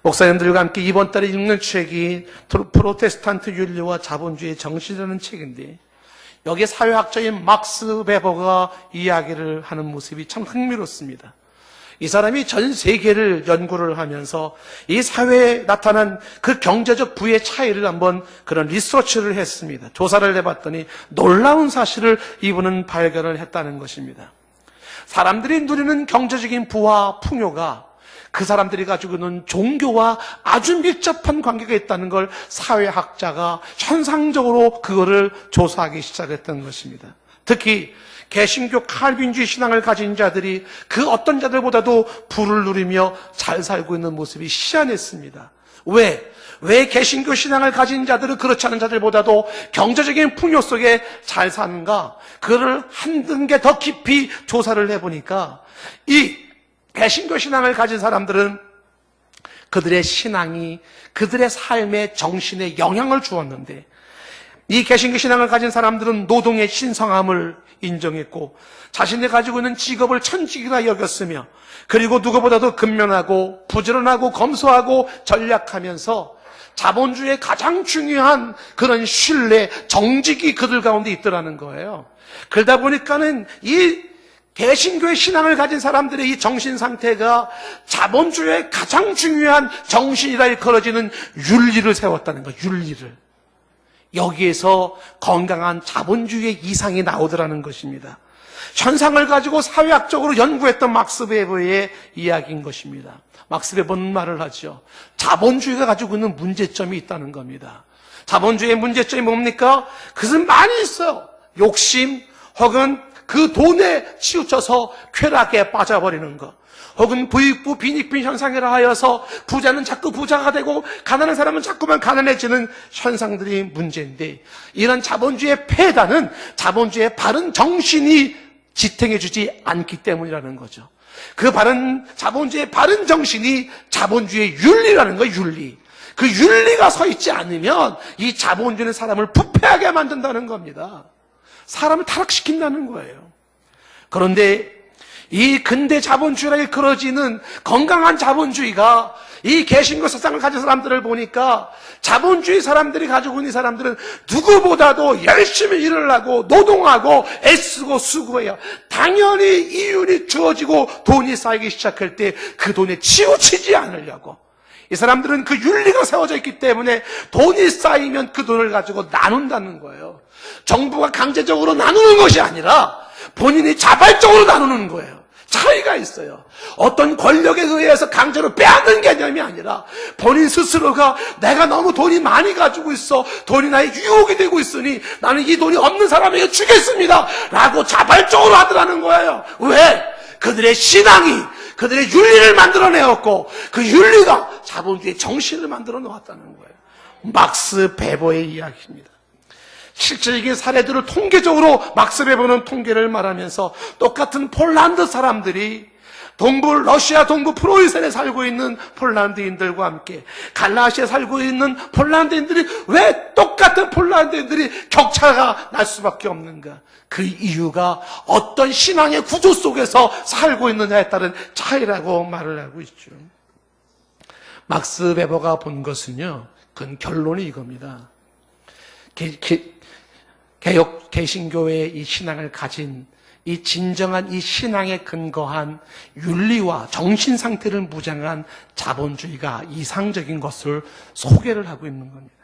목사님들과 함께 이번 달에 읽는 책이 프로테스탄트 윤리와 자본주의 정신이라는 책인데, 여기에 사회학자인 막스 베버가 이야기를 하는 모습이 참 흥미롭습니다. 이 사람이 전 세계를 연구를 하면서 이 사회에 나타난 그 경제적 부의 차이를 한번 그런 리서치를 했습니다. 조사를 해봤더니 놀라운 사실을 이분은 발견을 했다는 것입니다. 사람들이 누리는 경제적인 부와 풍요가 그 사람들이 가지고 있는 종교와 아주 밀접한 관계가 있다는 걸 사회학자가 현상적으로 그거를 조사하기 시작했던 것입니다. 특히 개신교 칼빈주의 신앙을 가진 자들이 그 어떤 자들보다도 부를 누리며 잘 살고 있는 모습이 희한했습니다. 왜 개신교 신앙을 가진 자들은 그렇지 않은 자들보다도 경제적인 풍요 속에 잘 사는가? 그거를 한 단계 더 깊이 조사를 해보니까 이 개신교 신앙을 가진 사람들은 그들의 신앙이 그들의 삶의 정신에 영향을 주었는데, 이 개신교 신앙을 가진 사람들은 노동의 신성함을 인정했고 자신이 가지고 있는 직업을 천직이라 여겼으며, 그리고 누구보다도 근면하고 부지런하고 검소하고 전략하면서 자본주의의 가장 중요한 그런 신뢰, 정직이 그들 가운데 있더라는 거예요. 그러다 보니까는 이 개신교의 신앙을 가진 사람들의 이 정신 상태가 자본주의의 가장 중요한 정신이라 일컬어지는 윤리를 세웠다는 거예요. 윤리를. 여기에서 건강한 자본주의의 이상이 나오더라는 것입니다. 현상을 가지고 사회학적으로 연구했던 막스 베버의 이야기인 것입니다. 막스 베버는 말을 하죠. 자본주의가 가지고 있는 문제점이 있다는 겁니다. 자본주의의 문제점이 뭡니까? 그것은 많이 있어요. 욕심 혹은 그 돈에 치우쳐서 쾌락에 빠져버리는 것, 혹은 부익부 빈익빈 현상이라 하여서 부자는 자꾸 부자가 되고 가난한 사람은 자꾸만 가난해지는 현상들이 문제인데, 이런 자본주의의 폐단은 자본주의의 바른 정신이 지탱해주지 않기 때문이라는 거죠. 그 자본주의의 바른 정신이 자본주의의 윤리라는 거예요. 윤리. 그 윤리가 서 있지 않으면 이 자본주의는 사람을 부패하게 만든다는 겁니다. 사람을 타락시킨다는 거예요. 그런데 이 근대 자본주의라 이끌어지는 건강한 자본주의가 이 개신교 사상을 가진 사람들을 보니까 자본주의 사람들이 가지고 있는 사람들은 누구보다도 열심히 일을 하고 노동하고 애쓰고 수고해요. 당연히 이윤이 주어지고 돈이 쌓이기 시작할 때 그 돈에 치우치지 않으려고. 이 사람들은 그 윤리가 세워져 있기 때문에 돈이 쌓이면 그 돈을 가지고 나눈다는 거예요. 정부가 강제적으로 나누는 것이 아니라 본인이 자발적으로 나누는 거예요. 차이가 있어요. 어떤 권력에 의해서 강제로 빼앗는 개념이 아니라 본인 스스로가 내가 너무 돈이 많이 가지고 있어, 돈이 나의 유혹이 되고 있으니 나는 이 돈이 없는 사람에게 주겠습니다 라고 자발적으로 하더라는 거예요. 왜? 그들의 신앙이 그들의 윤리를 만들어내었고 그 윤리가 자본주의의 정신을 만들어 놓았다는 거예요. 막스 베버의 이야기입니다. 실질적인 사례들을 통계적으로 막스 베버는 통계를 말하면서 똑같은 폴란드 사람들이 러시아 동부 프로이센에 살고 있는 폴란드인들과 함께 갈라시아에 살고 있는 폴란드인들이 왜 똑같은 폴란드인들이 격차가 날 수밖에 없는가? 그 이유가 어떤 신앙의 구조 속에서 살고 있느냐에 따른 차이라고 말을 하고 있죠. 막스 베버가 본 것은요, 그 결론이 이겁니다. 개신교회의 이 신앙을 가진 이 진정한 이 신앙에 근거한 윤리와 정신 상태를 무장한 자본주의가 이상적인 것을 소개를 하고 있는 겁니다.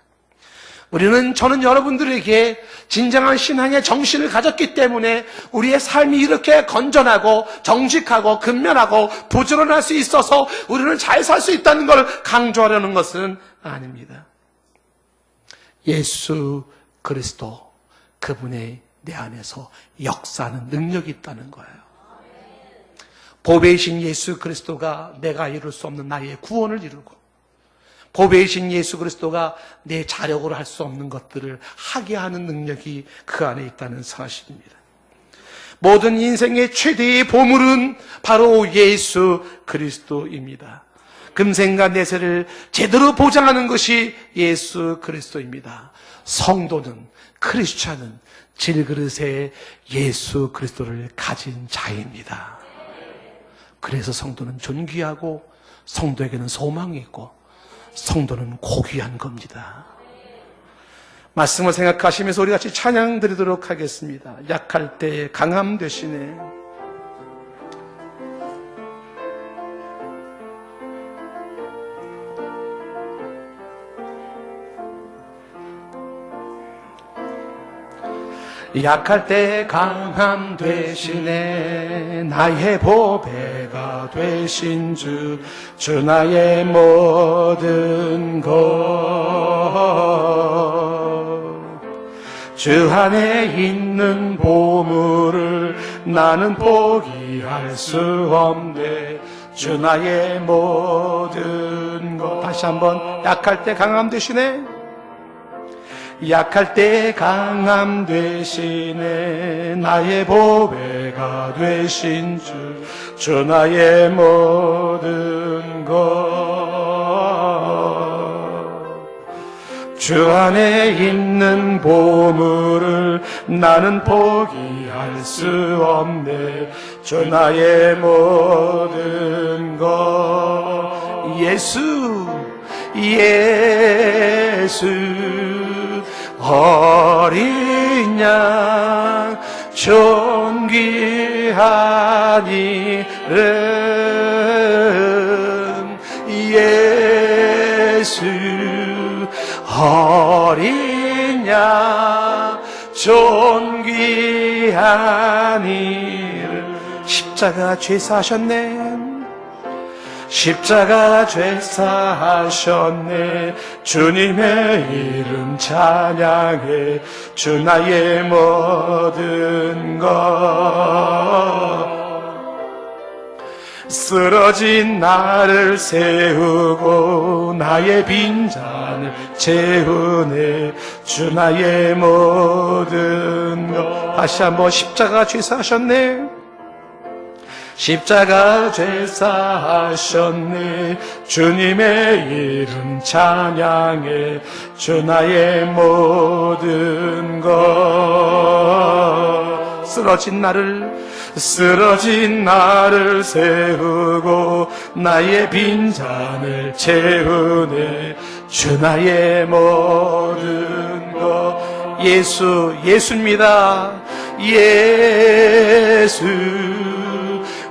저는 여러분들에게 진정한 신앙의 정신을 가졌기 때문에 우리의 삶이 이렇게 건전하고 정직하고 근면하고 부지런할 수 있어서 우리는 잘 살 수 있다는 걸 강조하려는 것은 아닙니다. 예수 그리스도, 그분의 내 안에서 역사하는 능력이 있다는 거예요. 보배이신 예수 그리스도가 내가 이룰 수 없는 나의 구원을 이루고, 보배이신 예수 그리스도가 내 자력으로 할 수 없는 것들을 하게 하는 능력이 그 안에 있다는 사실입니다. 모든 인생의 최대의 보물은 바로 예수 그리스도입니다. 금생과 내세를 제대로 보장하는 것이 예수 그리스도입니다. 성도는, 크리스찬은 질그릇에 예수 그리스도를 가진 자입니다. 그래서 성도는 존귀하고 성도에게는 소망이 있고 성도는 고귀한 겁니다. 말씀을 생각하시면서 우리 같이 찬양 드리도록 하겠습니다. 약할 때 강함 되시네. 약할 때 강함 되시네. 나의 보배가 되신 주, 주 나의 모든 것. 주 안에 있는 보물을 나는 포기할 수 없네. 주 나의 모든 것. 다시 한번. 약할 때 강함 되시네. 약할 때 강함 되시네. 나의 보배가 되신 주, 주 나의 모든 것. 주 안에 있는 보물을 나는 포기할 수 없네. 주 나의 모든 것. 예수 어린 양 존귀한 이름. 예수 어린 양 존귀한 이름. 십자가 죄사하셨네. 십자가 죄사하셨네. 주님의 이름 찬양해. 주 나의 모든 것. 쓰러진 나를 세우고 나의 빈잔을 채우네. 주 나의 모든 것. 다시 한번. 십자가 죄사하셨네. 십자가 제사하셨네. 주님의 이름 찬양해. 주 나의 모든 것. 쓰러진 나를 세우고 나의 빈잔을 채우네. 주 나의 모든 것. 예수입니다. 예수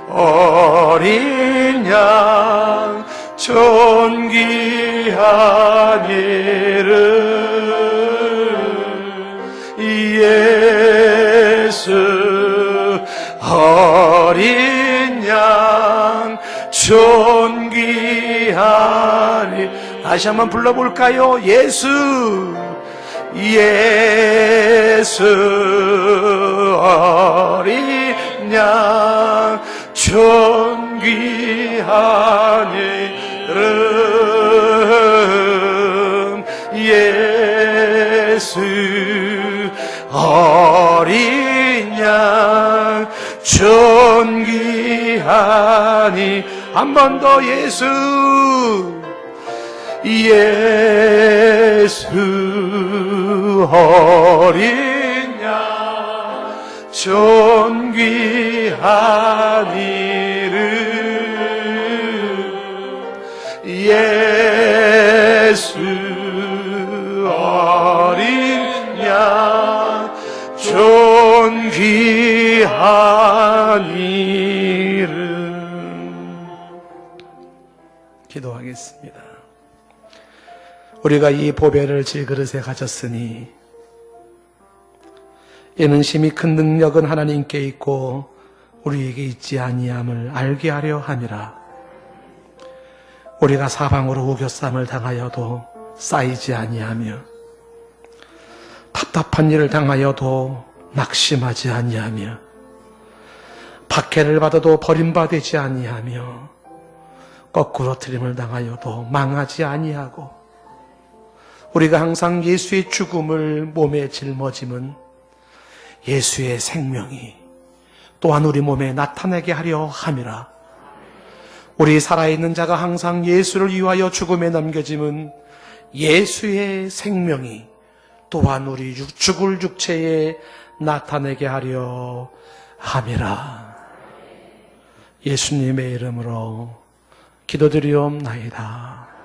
어린 양 존귀한 이름 예수 어린 양 존귀한 이름. 다시 한번 불러볼까요? 예수 어린 양 존귀한 이름 예수 어린 양 존귀한 이름. 한 번 더 예수 어린 양 존귀한 이름 예수 어린 양 존귀한 이름. 기도하겠습니다. 우리가 이 보배를 질그릇에 가졌으니 이는 심히 큰 능력은 하나님께 있고 우리에게 있지 아니함을 알게 하려 함이라. 우리가 사방으로 우겨쌈을 당하여도 쌓이지 아니하며 답답한 일을 당하여도 낙심하지 아니하며 박해를 받아도 버림받지 아니하며 거꾸로 트림을 당하여도 망하지 아니하고 우리가 항상 예수의 죽음을 몸에 짊어짐은 예수의 생명이 또한 우리 몸에 나타나게 하려 함이라. 우리 살아있는 자가 항상 예수를 위하여 죽음에 넘겨짐은 예수의 생명이 또한 우리 죽을 육체에 나타내게 하려 함이라. 예수님의 이름으로 기도드리옵나이다.